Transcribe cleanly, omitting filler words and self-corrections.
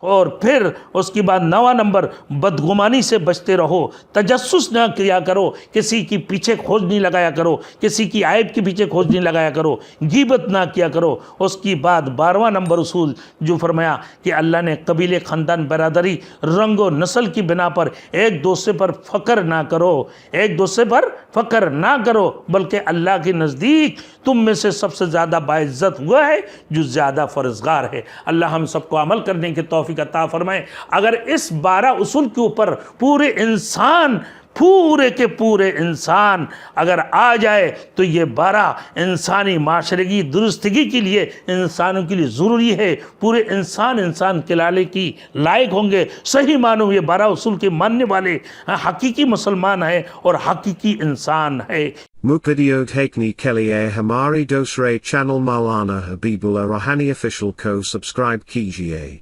और फिर उसके बाद 9वां नंबर, बदगुमानी से बचते रहो, तजस्सुस ना किया करो, किसी की पीछे खोज नहीं लगाया करो, किसी की आयब के पीछे खोज नहीं लगाया करो, गीबत ना किया करो। उसके बाद 12वां नंबर उसूल जो फरमाया कि अल्लाह ने कबीले, ख़ानदान, बरादरी, रंग व नस्ल की बिना पर एक दूसरे पर फ़ख्र ना करो, एक दूसरे पर फ़ख्र ना करो, बल्कि अल्लाह के नज़दीक तुम में से सबसे ज़्यादा बाइज़्ज़त हुआ है जो ज़्यादा फर्जगार है। अल्लाह हम सबको अमल करने की तौफीक अता फरमाए। अगर इस 12 उसूल के ऊपर पूरे इंसान, पूरे के पूरे इंसान अगर आ जाए तो ये 12 इंसानी माशरे की दुरुस्तगी के लिए, इंसानों के लिए ज़रूरी है। पूरे इंसान कहलाने की लायक होंगे। सही मानो ये 12 उसूल के मानने वाले हकीकी मुसलमान है और हकीकी इंसान है। वीडियो देखने के लिए हमारी दूसरे चैनल मौलाना हबीबुल्लाह रोहानी ऑफिशियल को सब्सक्राइब कीजिए।